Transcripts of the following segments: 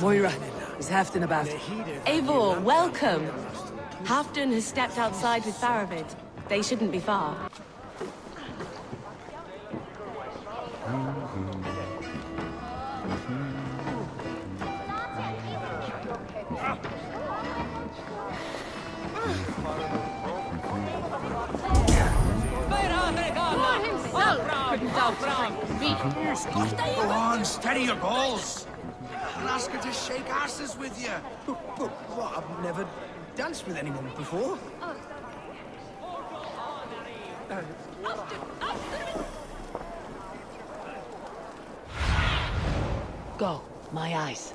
Moira is Halfdan about. Eivor, welcome. Halfdan has stepped outside with Faravid. They shouldn't be far. Go on, steady your balls. I'll ask her to shake asses with you. What? I've never danced with anyone before. Go, my eyes.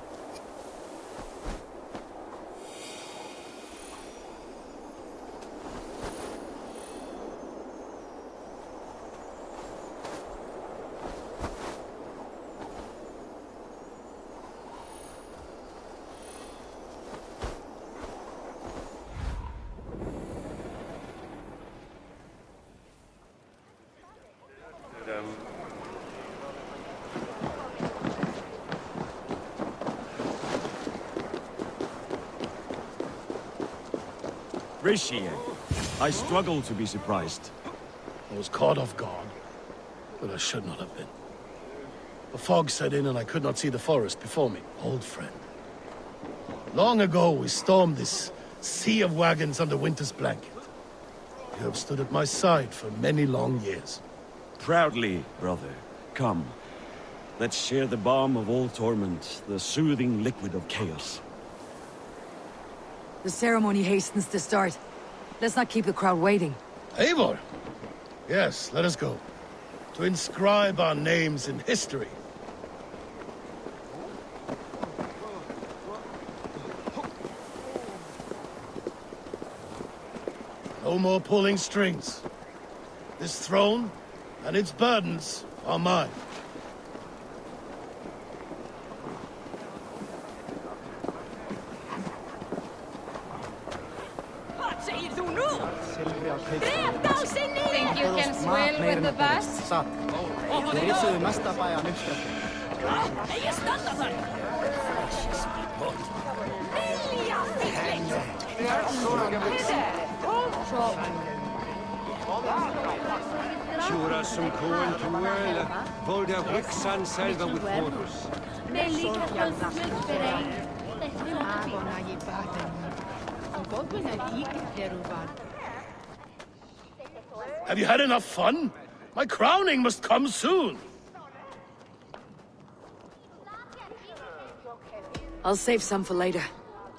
Rishi, I struggle to be surprised. I was caught off guard, but I should not have been. The fog set in and I could not see the forest before me. Old friend. Long ago we stormed this sea of wagons under winter's blanket. You have stood at my side for many long years. Proudly, brother. Come. Let's share the balm of all torment, the soothing liquid of chaos. The ceremony hastens to start. Let's not keep the crowd waiting. Eivor! Yes, let us go. To inscribe our names in history. No more pulling strings. This throne and its burdens are mine. Think you can swim with the best? Tjura som koen tuel, volder Wixan selber with orders. Have you had enough fun? My crowning must come soon. I'll save some for later.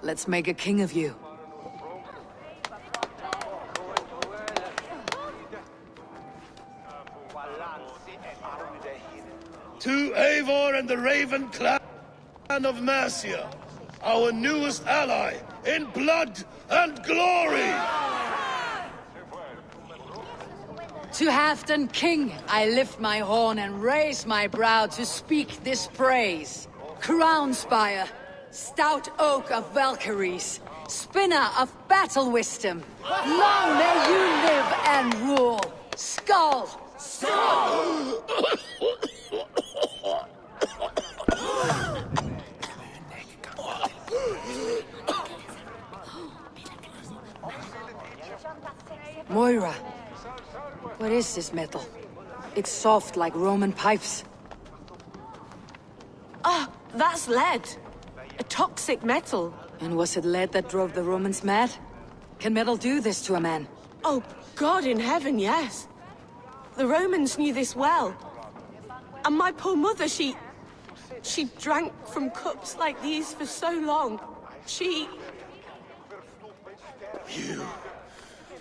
Let's make a king of you. To Eivor and the Raven clan of Mercia, our newest ally in blood and glory! To Halfdan King, I lift my horn and raise my brow to speak this praise. Crown spire, stout oak of Valkyries, spinner of battle wisdom. Long may you live and rule. Skull! Skull! Moira, what is this metal? It's soft like Roman pipes. Ah, that's lead. A toxic metal. And was it lead that drove the Romans mad? Can metal do this to a man? Oh, God in heaven, yes. The Romans knew this well. And my poor mother, she drank from cups like these for so long. You...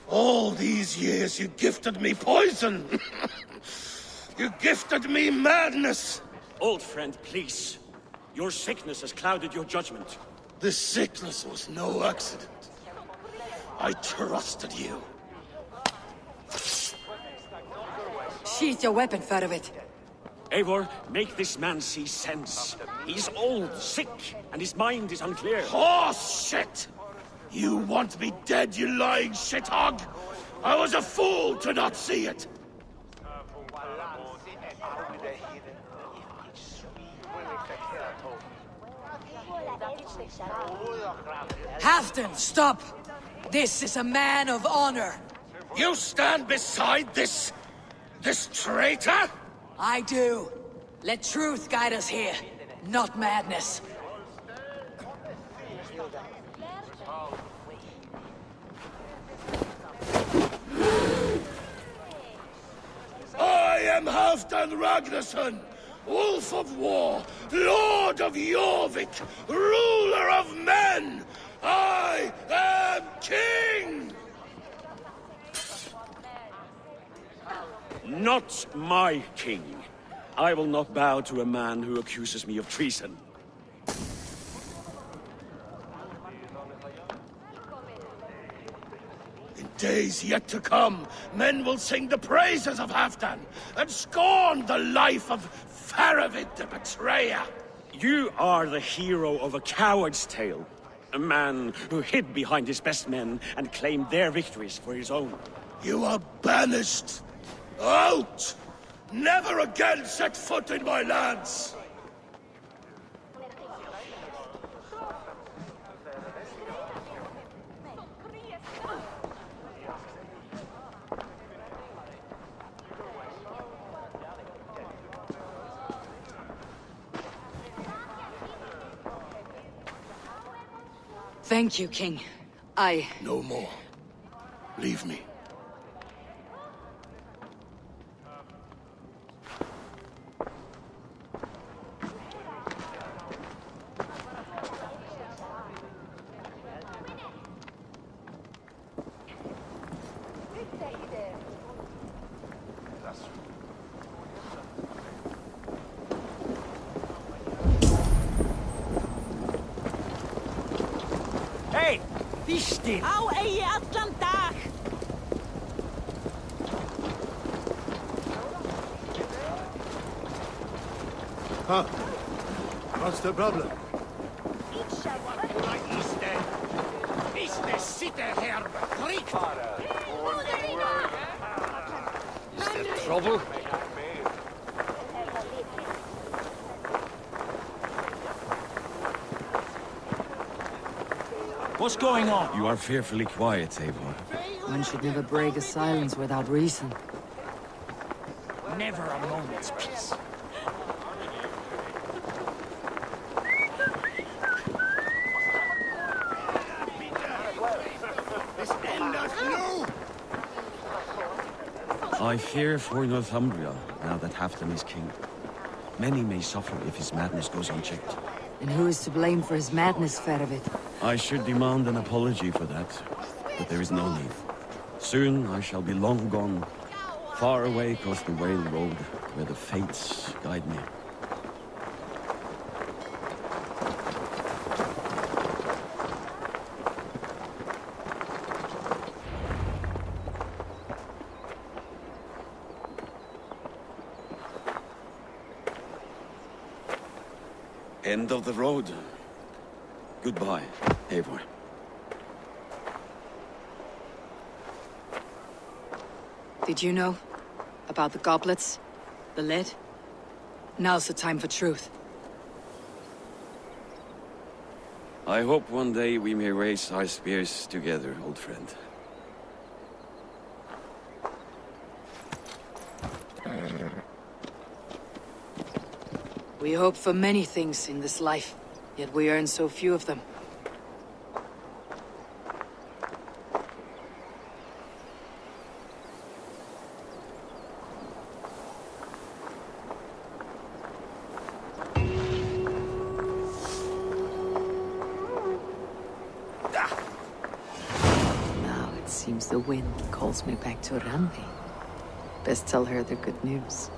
All these years you gifted me poison! You gifted me madness! Old friend, please. Your sickness has clouded your judgment. This sickness was no accident. I trusted you. Sheath your weapon, Faravid. Eivor, make this man see sense. He's old, sick, and his mind is unclear. Horse shit! You want me dead, you lying shithog? I was a fool to not see it! Halfdan, stop! This is a man of honor. You stand beside this traitor? I do. Let truth guide us here, not madness. I am Halfdan Ragnarsson, Wolf of War, Lord of Jorvik, ruler of men! I am king! Not my king. I will not bow to a man who accuses me of treason. In days yet to come, men will sing the praises of Halfdan, and scorn the life of Faravid the Betrayer. You are the hero of a coward's tale. A man who hid behind his best men and claimed their victories for his own. You are banished! Out! Never again set foot in my lands! Thank you, King. No more. Leave me. Hey! Vistin! Au ei Atlantar! Huh? What's the problem? Is there trouble? What's going on? You are fearfully quiet, Eivor. One should never break a silence without reason. Never a moment's peace. I fear for Northumbria, now that Halfdan is king. Many may suffer if his madness goes unchecked. And who is to blame for his madness, Faravid? I should demand an apology for that, but there is no need. Soon I shall be long gone, far away across the Whale Road, where the fates guide me. End of the road. Goodbye, Eivor. Did you know? About the goblets? The lead? Now's the time for truth. I hope one day we may raise our spears together, old friend. We hope for many things in this life, yet we earn so few of them. Now it seems the wind calls me back to Randi. Best tell her the good news.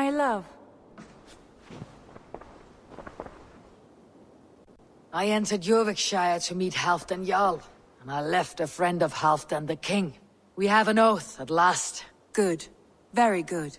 my love. I entered Jorvikshire to meet Halfdan Jarl, and I left a friend of Halfdan the King. We have an oath at last. Good. Very good.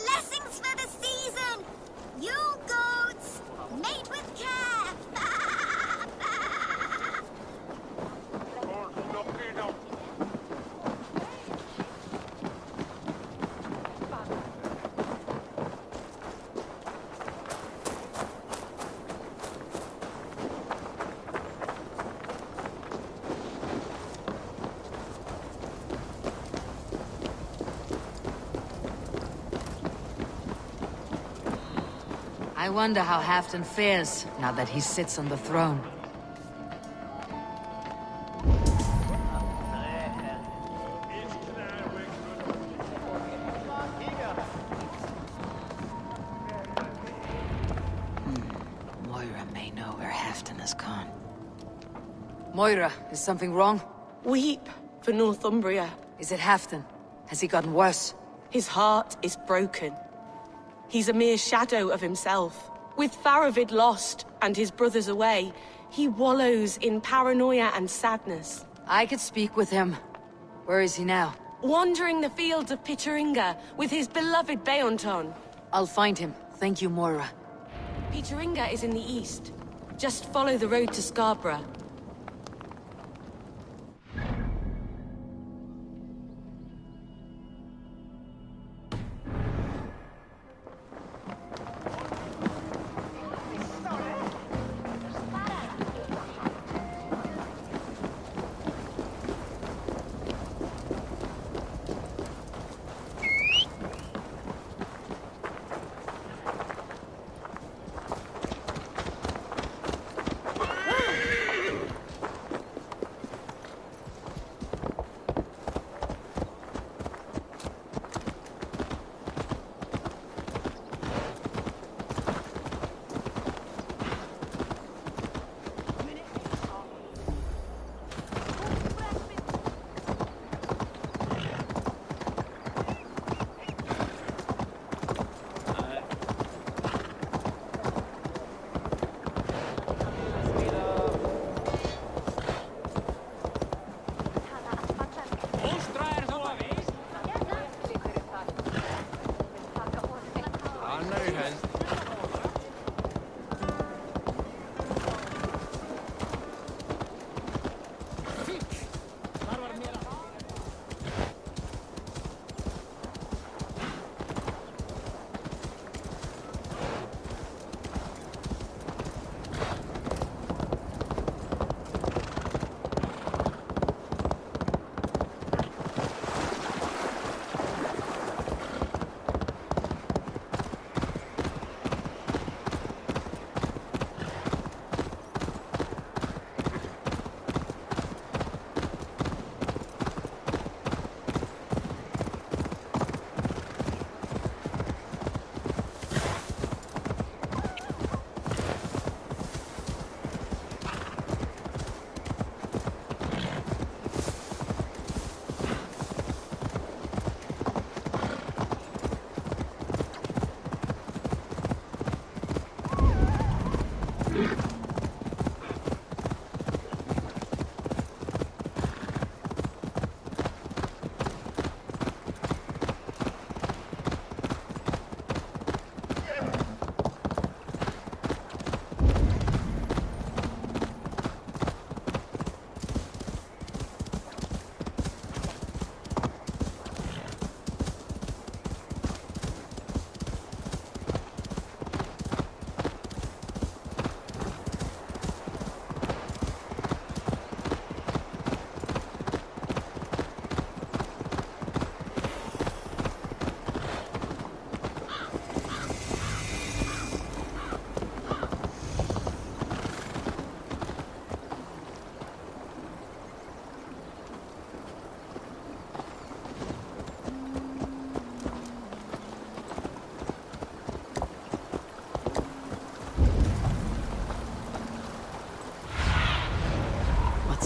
Lessons for the season! You goats, mate with care! I wonder how Halfdan fares now that he sits on the throne. Moira may know where Halfdan has gone. Moira, is something wrong? Weep for Northumbria. Is it Halfdan? Has he gotten worse? His heart is broken. He's a mere shadow of himself. With Faravid lost and his brothers away, he wallows in paranoia and sadness. I could speak with him. Where is he now? Wandering the fields of Pittaringa with his beloved Beonton. I'll find him. Thank you, Moira. Pittaringa is in the east. Just follow the road to Scarborough.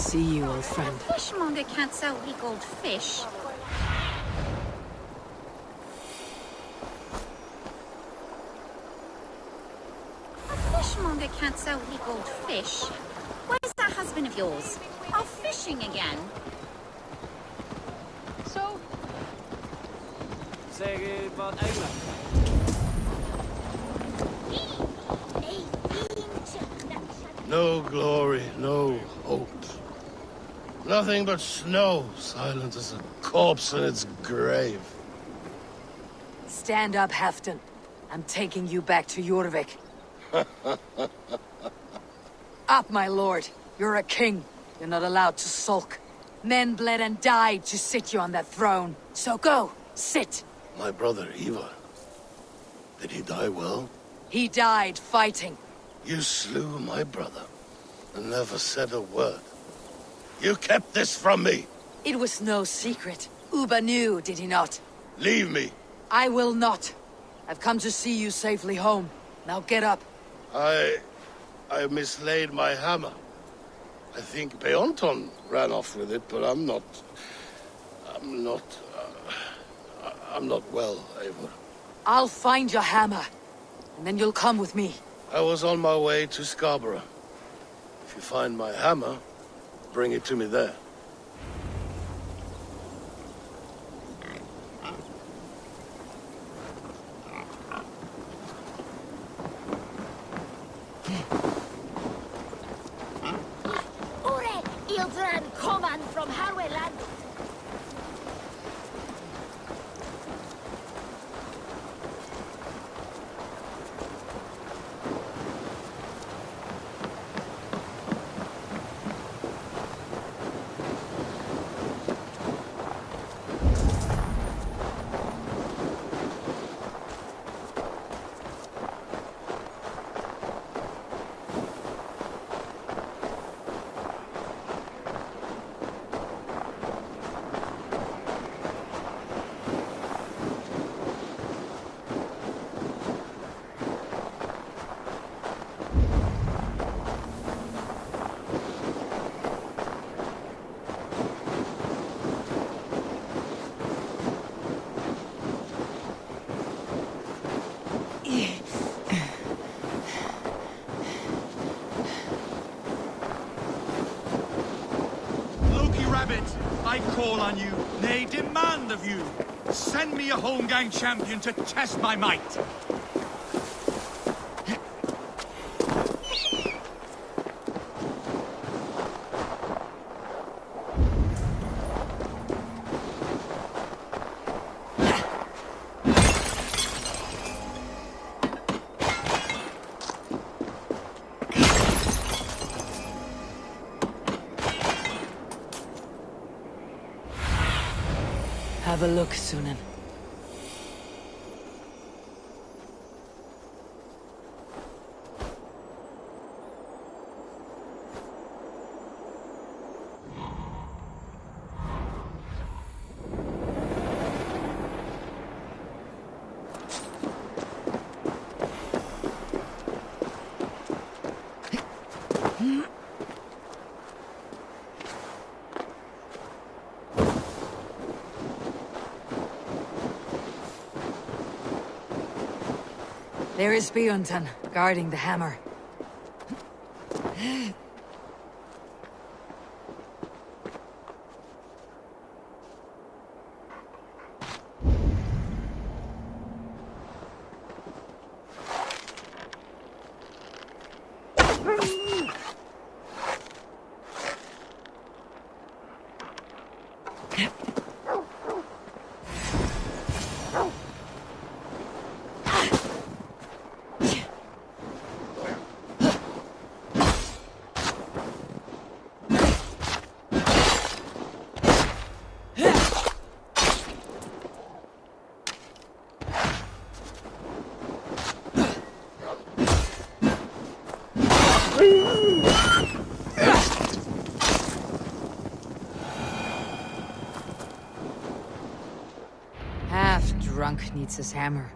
see you, old friend. Fishmonger can't sell weak old fish. A fishmonger can't sell weak old fish. Where's that husband of yours? Off fishing again. So, Säg vad England. No glory, no hope. Nothing but snow, silent as a corpse in its grave. Stand up, Halfdan. I'm taking you back to Jorvik. Up, my lord. You're a king. You're not allowed to sulk. Men bled and died to sit you on that throne. So go, sit. My brother, Eivor. Did he die well? He died fighting. You slew my brother and never said a word. You kept this from me. It was no secret. Uba knew, did he not? Leave me. I will not. I've come to see you safely home. Now get up. I mislaid my hammer. I think Beonton ran off with it, but I'm not well, Eivor. I'll find your hammer, and then you'll come with me. I was on my way to Scarborough. If you find my hammer, bring it to me there. Ore, Ildren, command from Harweland. I call on you, nay, demand of you. Send me a Holmgang champion to test my might. Have a look, Sunan. There is Bjornton, guarding the hammer. Half-drunk needs his hammer.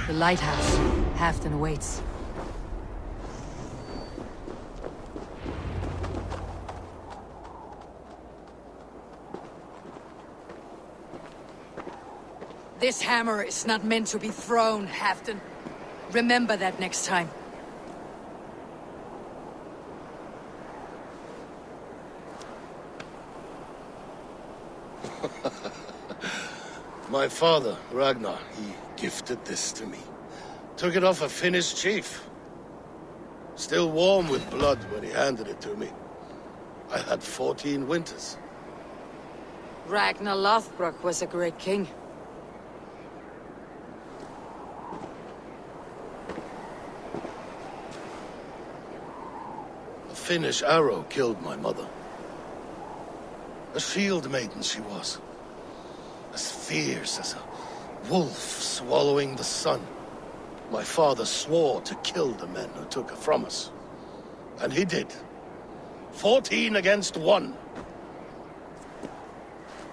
The lighthouse. Halfdan awaits. This hammer is not meant to be thrown, Halfdan. Remember that next time. My father, Ragnar, he gifted this to me. Took it off a Finnish chief. Still warm with blood when he handed it to me. I had 14 winters. Ragnar Lothbrok was a great king. A Finnish arrow killed my mother. A shield maiden she was. As fierce as a wolf swallowing the sun. My father swore to kill the men who took her from us. And he did. 14 against 1.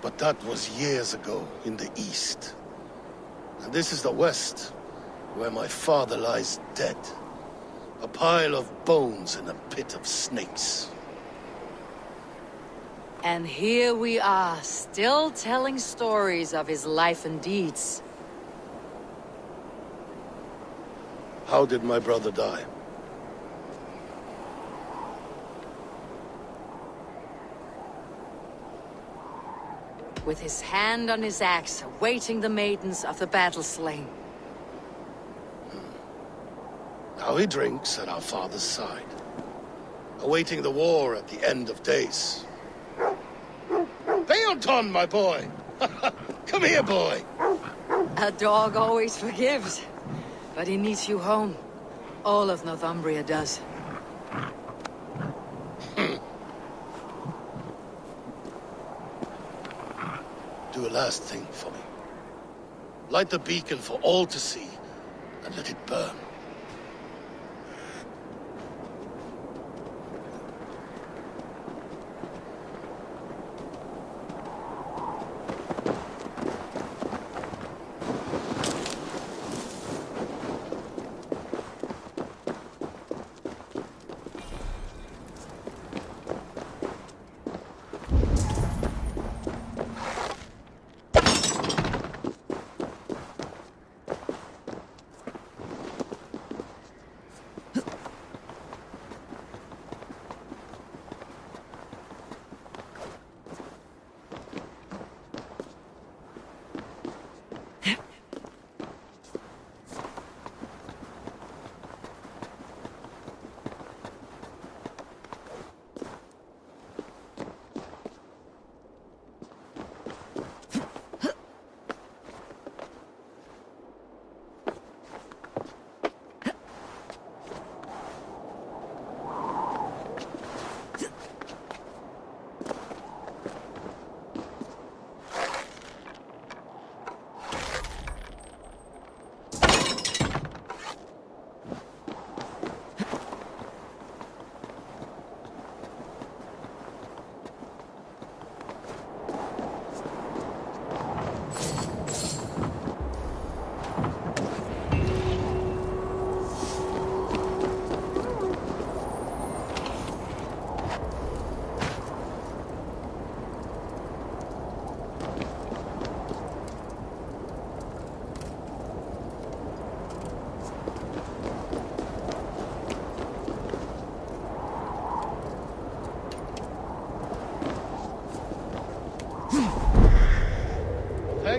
But that was years ago in the east. And this is the west, where my father lies dead. A pile of bones in a pit of snakes. And here we are, still telling stories of his life and deeds. How did my brother die? With his hand on his axe, awaiting the maidens of the battle slain. Now he drinks at our father's side, awaiting the war at the end of days. Beoton, my boy! Come here, boy! A dog always forgives, but he needs you home. All of Northumbria does. Do a last thing for me. Light the beacon for all to see, and let it burn.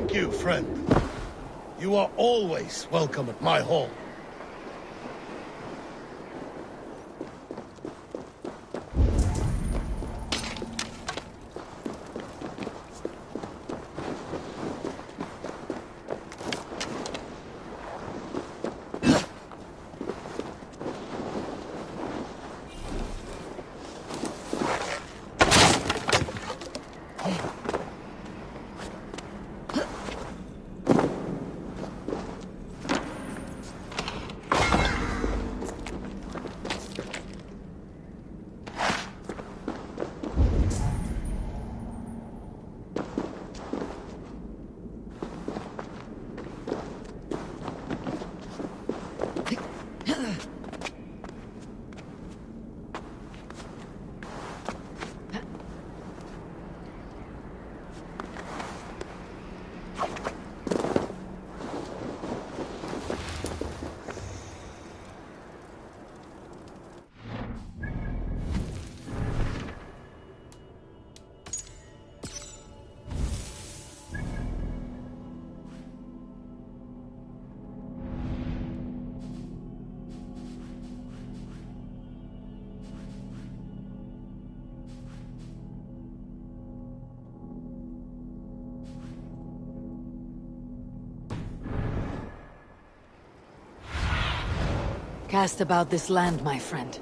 Thank you, friend. You are always welcome at my hall. Cast about this land, my friend.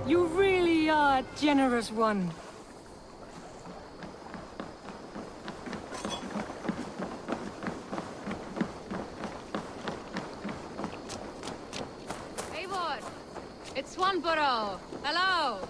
You really are a generous one. Eivor! It's Swanborough! Hello!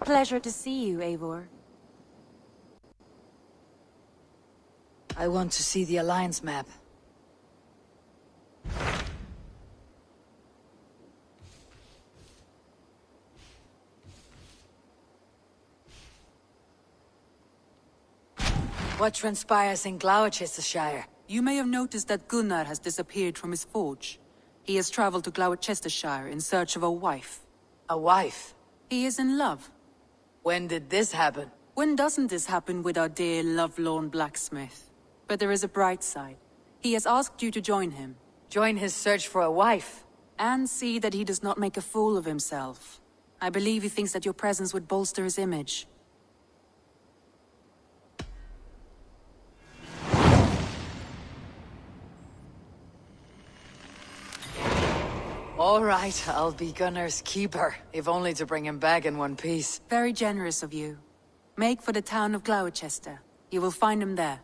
Pleasure to see you, Eivor. I want to see the Alliance map. What transpires in Gloucestershire? You may have noticed that Gunnar has disappeared from his forge. He has traveled to Gloucestershire in search of a wife. A wife? He is in love. When did this happen? When doesn't this happen with our dear lovelorn blacksmith? But there is a bright side. He has asked you to join him. Join his search for a wife? And see that he does not make a fool of himself. I believe he thinks that your presence would bolster his image. All right, I'll be Gunnar's keeper, if only to bring him back in one piece. Very generous of you. Make for the town of Gloucester. You will find him there.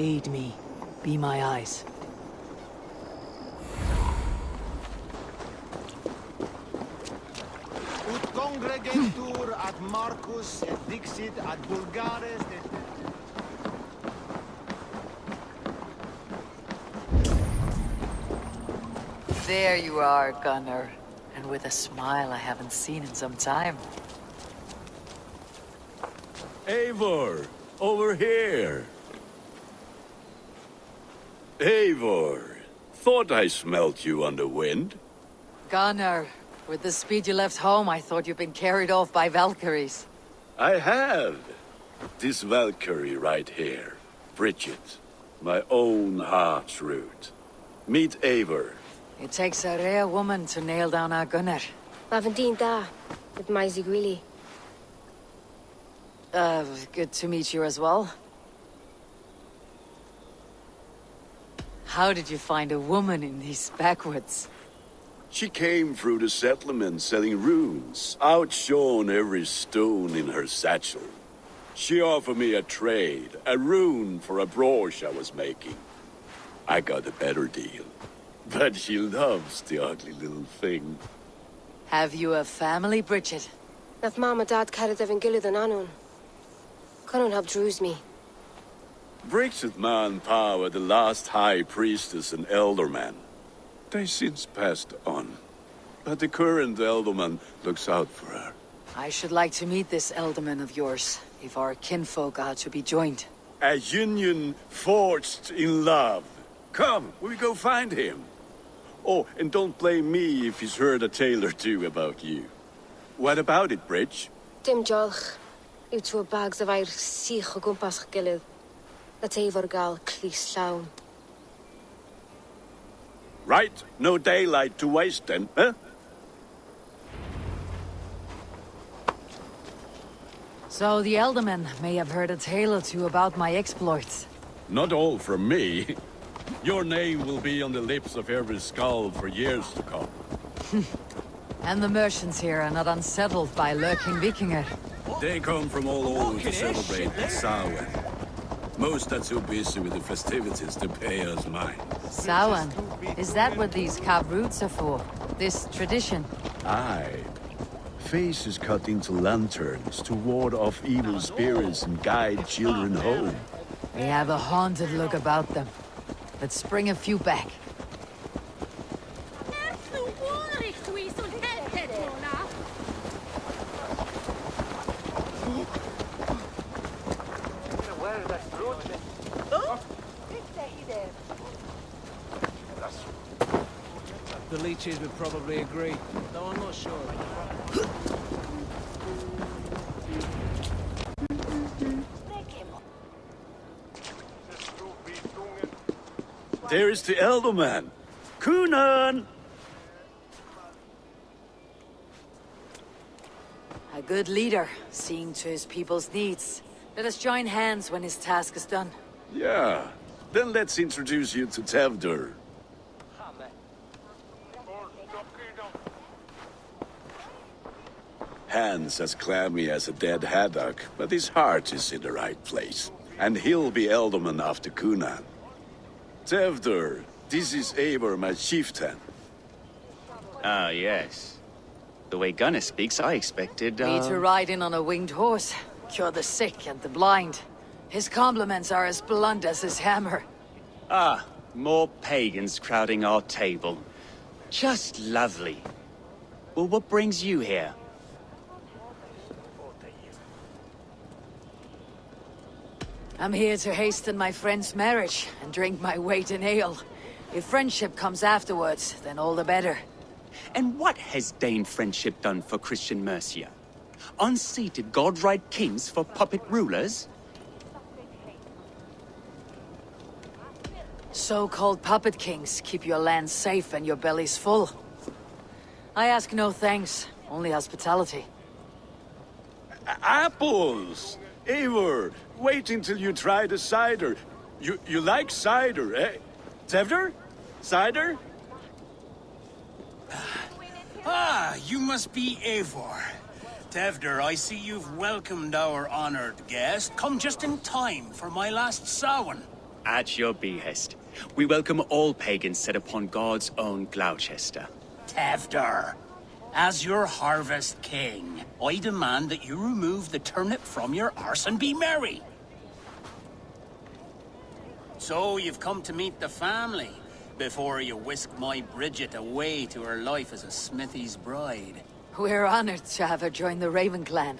Aid me. Be my eyes. Ut congregatur ad Marcus et dixit ad Bulgares et... There you are, Gunnar. And with a smile I haven't seen in some time. Eivor, over here. Eivor, thought I smelt you on the wind. Gunnar, with the speed you left home, I thought you'd been carried off by Valkyries. I have. This Valkyrie right here, Bridget, my own heart's root. Meet Eivor. It takes a rare woman to nail down our Gunnar. Lavendine da, with Maisy Greeley. Good to meet you as well. How did you find a woman in these backwoods? She came through the settlement selling runes, outshone every stone in her satchel. She offered me a trade, a rune for a brooch I was making. I got a better deal. But she loves the ugly little thing. Have you a family, Bridget? Nath Mom and Dad carried Evan Gillid and Anun. Cannon have drews me. Bridget man power the last high priestess and elderman. They since passed on. But the current elderman looks out for her. I should like to meet this elderman of yours, if our kinfolk are to be joined. A union forged in love. Come, we go find him. Oh, and don't blame me if he's heard a tale or two about you. What about it, Bridge? Dim jolch. Ut to bags of air sich o gwmpas gilydd. That Eivor gal clis llawn. Right, no daylight to waste then, huh? So the Elderman may have heard a tale or two about my exploits. Not all from me. Your name will be on the lips of every skull for years to come. And the merchants here are not unsettled by lurking Vikinger. They come from all over to celebrate the Samhain. Most are too busy with the festivities to pay us mind. Samhain? Is that what these carved roots are for? This tradition? Aye. Faces cut into lanterns to ward off evil spirits and guide children home. They have a haunted look about them. Let's bring a few back. The leeches would probably agree, though I'm not sure. There is the Elderman. Kunan! A good leader, seeing to his people's needs. Let us join hands when his task is done. Yeah. Then let's introduce you to Tevdur. Hands as clammy as a dead haddock, but his heart is in the right place. And he'll be Elderman after Kunan. Tevdur, this is Eivor, my chieftain. Ah, yes. The way Gunnar speaks, I expected, Me to ride in on a winged horse, cure the sick and the blind. His compliments are as blunt as his hammer. Ah, more pagans crowding our table. Just lovely. Well, what brings you here? I'm here to hasten my friend's marriage and drink my weight in ale. If friendship comes afterwards, then all the better. And what has Dane friendship done for Christian Mercia? Unseated god-right kings for puppet rulers? So-called puppet kings keep your land safe and your bellies full. I ask no thanks, only hospitality. Apples! Eivor, wait until you try the cider. You like cider, eh? Tevdur? Cider? Ah, you must be Eivor. Tevdur, I see you've welcomed our honored guest. Come just in time for my last Samhain. At your behest. We welcome all pagans set upon God's own Gloucester. Tevder, as your harvest king, I demand that you remove the turnip from your arse and be merry. So you've come to meet the family before you whisk my Bridget away to her life as a smithy's bride. We're honored to have her join the Raven clan,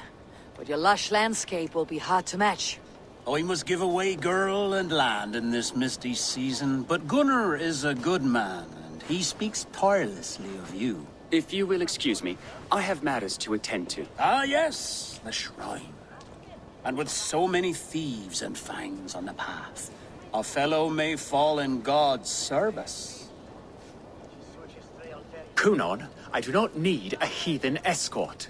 but your lush landscape will be hard to match. I must give away girl and land in this misty season, but Gunnar is a good man, and he speaks tirelessly of you. If you will excuse me, I have matters to attend to. Ah, yes, the shrine. And with so many thieves and fangs on the path, a fellow may fall in God's service. Kunon, I do not need a heathen escort.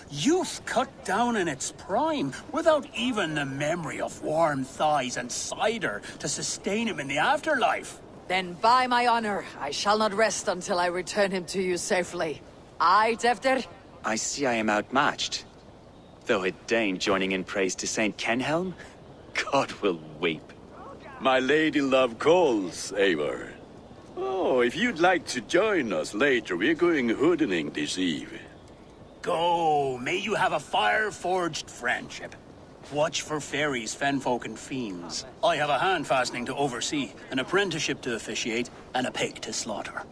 Youth cut down in its prime, without even the memory of warm thighs and cider to sustain him in the afterlife. Then by my honor, I shall not rest until I return him to you safely. Aye, Tevder? I see I am outmatched. Though a Dane joining in praise to Saint Kenhelm, God will weep. My lady love calls, Eivor. Oh, if you'd like to join us later, we're going hoodening this eve. Go, may you have a fire-forged friendship. Watch for fairies, fenfolk, and fiends. I have a hand fastening to oversee, an apprenticeship to officiate, and a pig to slaughter.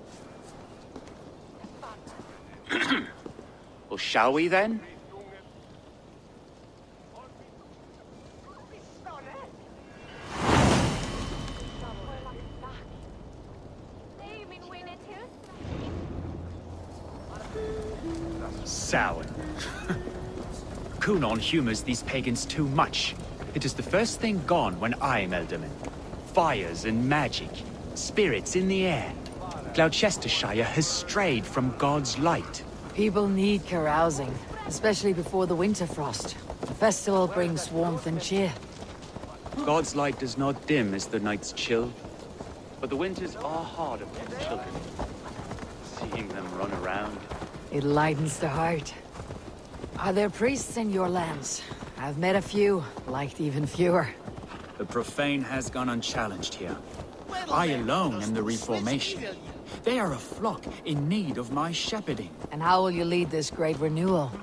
Well, shall we then? Sour. Kunon humors these pagans too much. It is the first thing gone when I am Elderman. Fires and magic, spirits in the air. Gloucestershire has strayed from God's light. People need carousing, especially before the winter frost. The festival brings warmth and cheer. God's light does not dim as the nights chill, but the winters are hard upon the children. Seeing them run around. It lightens the heart. Are there priests in your lands? I've met a few, liked even fewer. The profane has gone unchallenged here. I alone am the Reformation. They are a flock in need of my shepherding. And how will you lead this great renewal?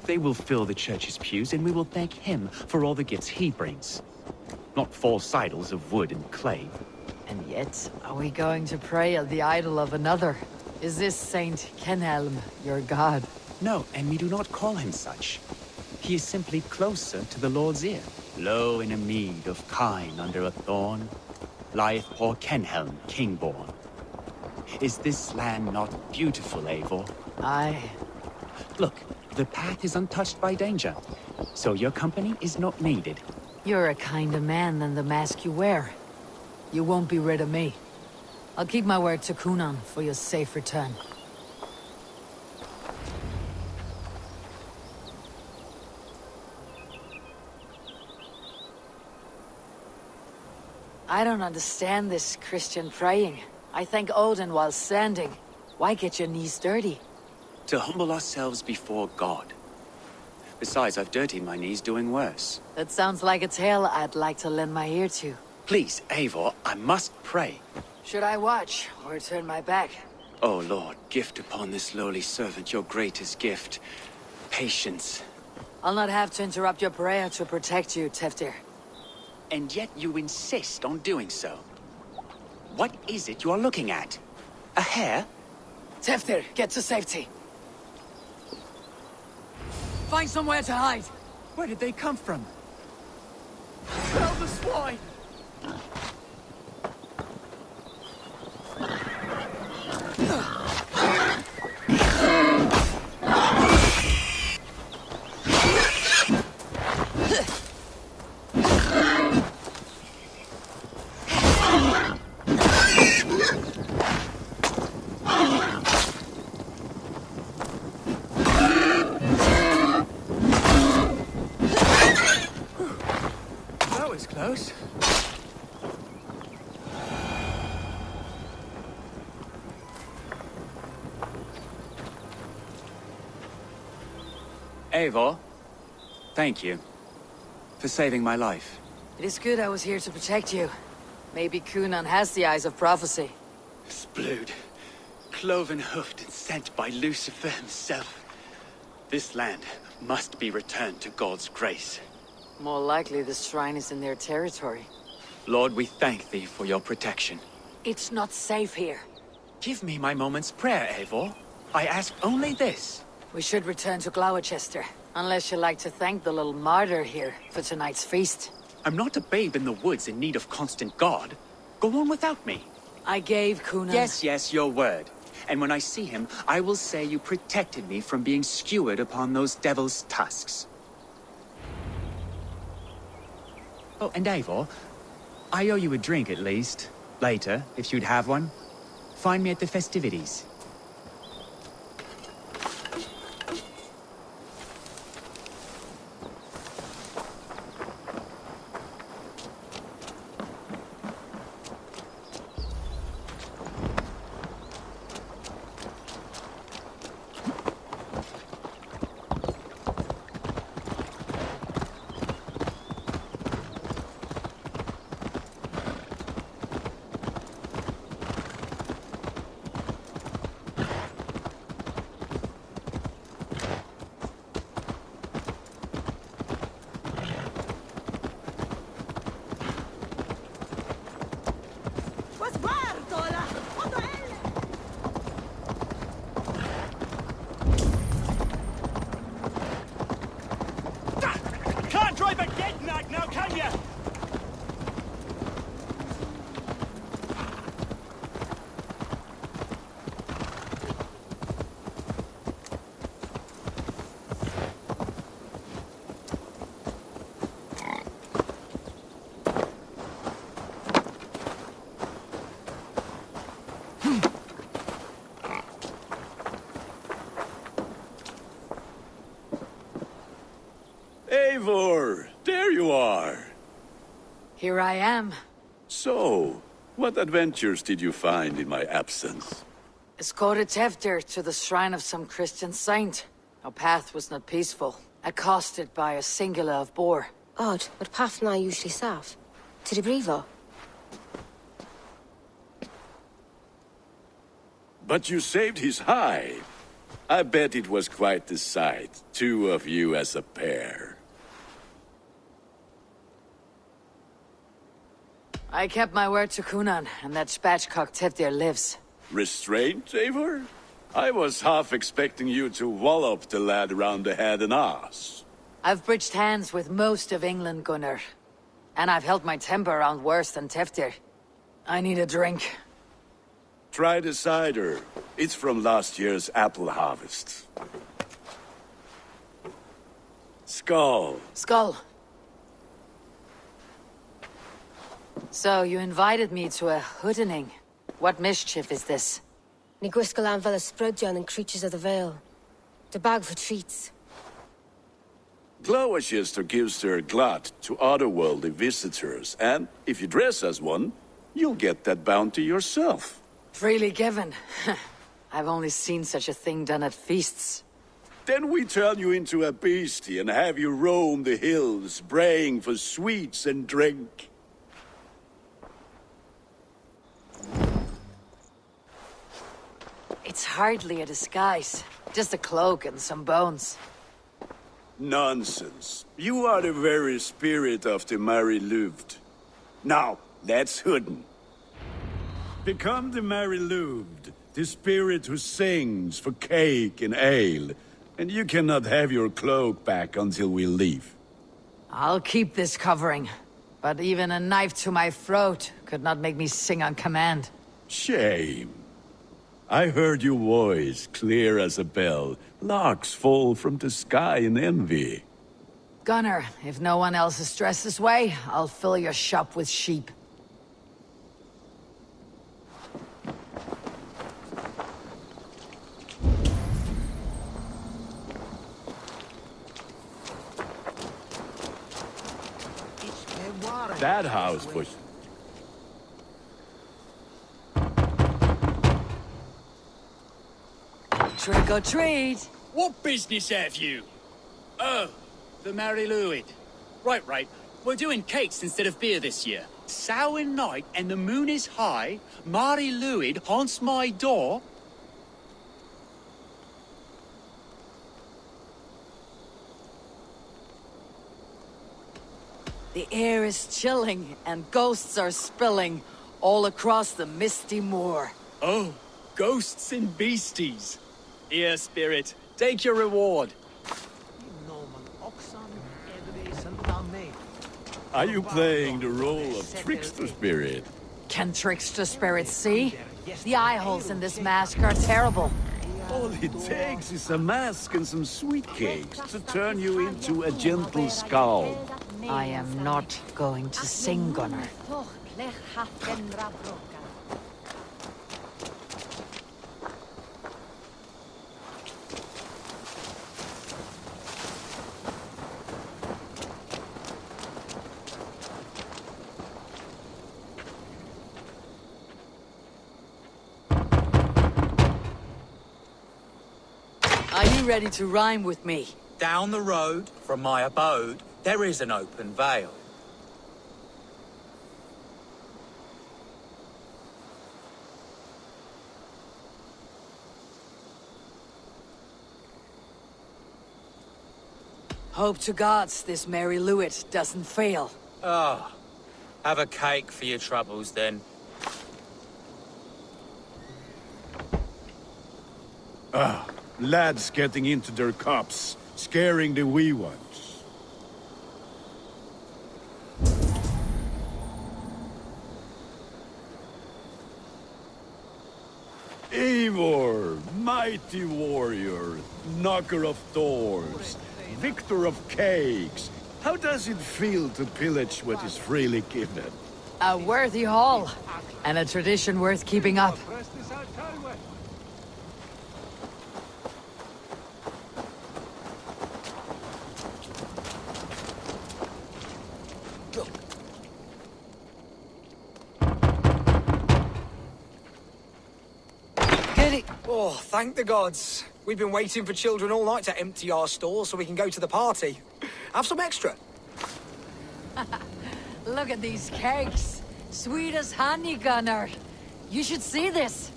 They will fill the church's pews, and we will thank him for all the gifts he brings. Not false idols of wood and clay. And yet, are we going to pray at the idol of another? Is this Saint Kenhelm your god? No, and we do not call him such. He is simply closer to the Lord's ear. Low in a mead of kine under a thorn, lieth poor Kenhelm, king-born. Is this land not beautiful, Eivor? Aye. Look, the path is untouched by danger, so your company is not needed. You're a kinder man than the mask you wear. You won't be rid of me. I'll keep my word to Kunon for your safe return. I don't understand this Christian praying. I thank Odin while standing. Why get your knees dirty? To humble ourselves before God. Besides, I've dirtied my knees doing worse. That sounds like a tale I'd like to lend my ear to. Please, Eivor, I must pray. Should I watch, or turn my back? Oh Lord, gift upon this lowly servant your greatest gift. Patience. I'll not have to interrupt your prayer to protect you, Tevdir. And yet you insist on doing so. What is it you are looking at? A hare? Tevdir, get to safety. Find somewhere to hide. Where did they come from? Kill the swine! That was close. Eivor, thank you for saving my life. It is good I was here to protect you. Maybe Cunan has the eyes of prophecy. Splood. Cloven-hoofed and sent by Lucifer himself. This land must be returned to God's grace. More likely the shrine is in their territory. Lord, we thank thee for your protection. It's not safe here. Give me my moment's prayer, Eivor. I ask only this. We should return to Gloucester, unless you like to thank the little martyr here for tonight's feast. I'm not a babe in the woods in need of constant guard. Go on without me. I gave Cunan... Yes, your word. And when I see him, I will say you protected me from being skewered upon those devil's tusks. Oh, and Eivor, I owe you a drink at least. Later, if you'd have one. Find me at the festivities. Eivor, there you are. Here I am. So, what adventures did you find in my absence? Escorted Kjotve to the shrine of some Christian saint. Our path was not peaceful, accosted by a singular of boar. Odd, but path na usually safe. To the Brevo. But you saved his hide. I bet it was quite the sight, two of you as a pair. I kept my word to Cunan, and that spatchcock Kjotve lives. Restraint, Eivor? I was half expecting you to wallop the lad around the head and ass. I've bridged hands with most of England, Gunnar. And I've held my temper around worse than Kjotve. I need a drink. Try the cider. It's from last year's apple harvest. Skull. Skull. So, you invited me to a hoodening. What mischief is this? Ni gwisgalan fel ysbrydion and creatures of the Vale. The bag for treats. Gloucester gives their glut to otherworldly visitors, and if you dress as one, you'll get that bounty yourself. Freely given. I've only seen such a thing done at feasts. Then we turn you into a beastie and have you roam the hills, braying for sweets and drink. It's hardly a disguise. Just a cloak and some bones. Nonsense. You are the very spirit of the Mary Louved. Now, let's hooden. Become the Mary Louved, the spirit who sings for cake and ale, and you cannot have your cloak back until we leave. I'll keep this covering, but even a knife to my throat could not make me sing on command. Shame. I heard your voice clear as a bell. Larks fall from the sky in envy. Gunnar, if no one else is dressed this way, I'll fill your shop with sheep. That house was... Trick or treat! What business have you? Oh, the Mary Louid. Right. We're doing cakes instead of beer this year. Samhain night and the moon is high, Mari Luid haunts my door. The air is chilling, and ghosts are spilling all across the misty moor. Oh, ghosts and beasties. Here, spirit, take your reward. Are you playing the role of trickster spirit? Can trickster spirits see? The eye holes in this mask are terrible. All it takes is a mask and some sweet cakes to turn you into a gentle skull. I am not going to sing, Gunnar. Are you ready to rhyme with me? Down the road from my abode, there is an open vale. Hope to gods this Mary Lewitt doesn't fail. Ah, have a cake for your troubles then. Ah, lads getting into their cups, scaring the wee ones. Eivor, mighty warrior, knocker of doors, victor of cakes. How does it feel to pillage what is freely given? A worthy haul, and a tradition worth keeping up. Oh, thank the gods. We've been waiting for children all night to empty our stores so we can go to the party. Have some extra. Look at these cakes. Sweet as honey, Gunnar. You should see this.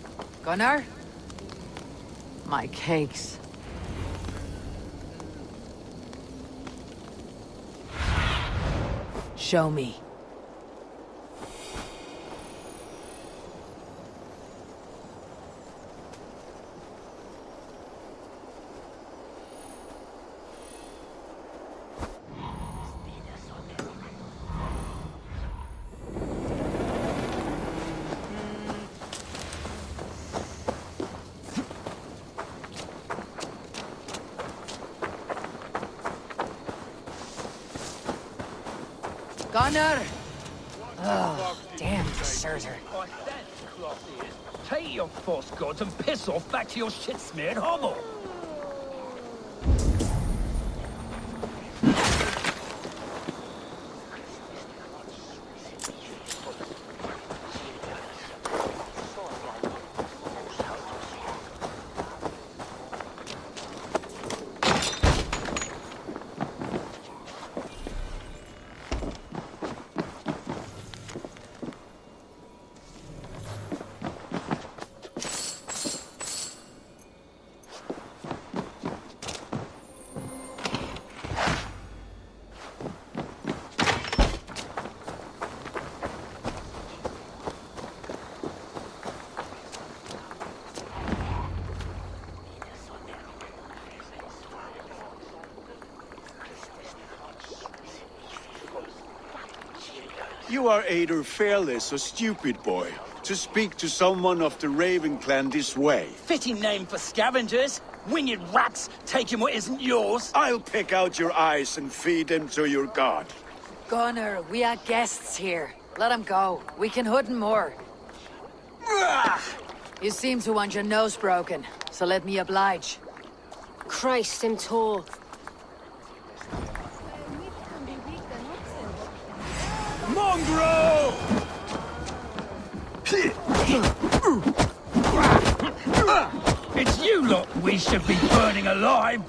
Gunnar? My cakes. Show me. Gunnar! Oh, damn deserter. Take your false gods and piss off back to your shit-smeared hovel! You are either fearless or stupid, boy, to speak to someone of the Raven clan this way. Fitting name for scavengers. Winged rats taking what isn't yours. I'll pick out your eyes and feed them to your god. Gunnar, we are guests here. Let them go. We can hood more. You seem to want your nose broken, so let me oblige. Christ in tall. Mongrel! It's you lot we should be burning alive!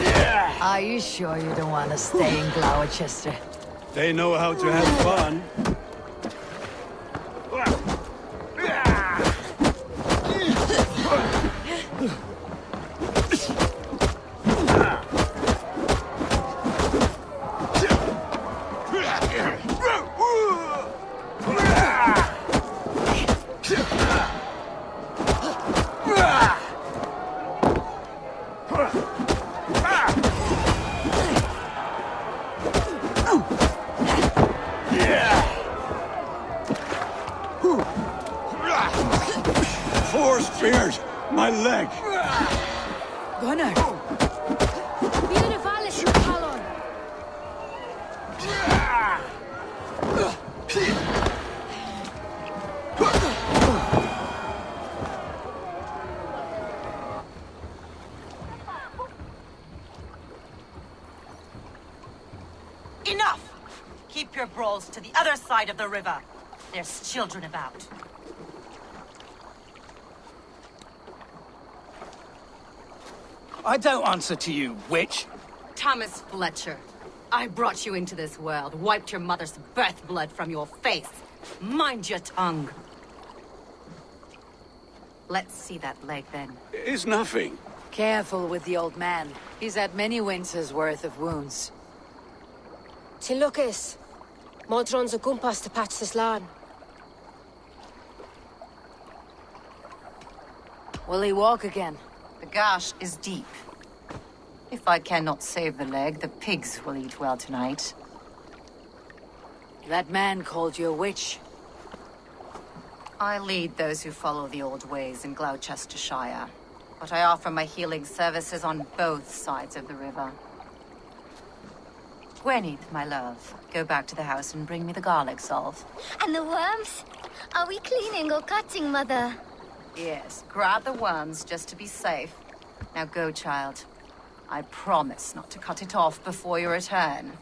Yeah! Are you sure you don't want to stay in Gloucester? They know how to have fun. Four spears! My leg! Gunnar! Enough! Keep your brawls to the other side of the river. There's children about. I don't answer to you, witch. Thomas Fletcher, I brought you into this world, wiped your mother's birth blood from your face. Mind your tongue. Let's see that leg, then. It's nothing. Careful with the old man. He's had many winters' worth of wounds. Till Lucas. Modron's a gumpas to patch this land. Will he walk again? The gash is deep. If I cannot save the leg, the pigs will eat well tonight. That man called you a witch. I lead those who follow the old ways in Gloucestershire, but I offer my healing services on both sides of the river. Gweneth, my love, go back to the house and bring me the garlic salve. And the worms? Are we cleaning or cutting, Mother? Yes, grab the worms just to be safe. Now go, child. I promise not to cut it off before your return.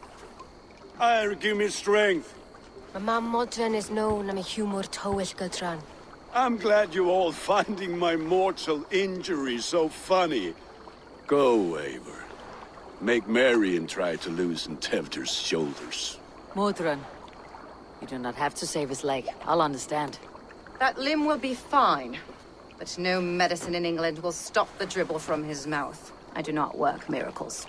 Give me strength. My mam Modron is known am a humor towill gudran. I'm glad you all finding my mortal injury so funny. Go, Eivor. Make merry and try to loosen Tevder's shoulders. Modron, you do not have to save his leg. I'll understand. That limb will be fine, but no medicine in England will stop the dribble from his mouth. I do not work miracles.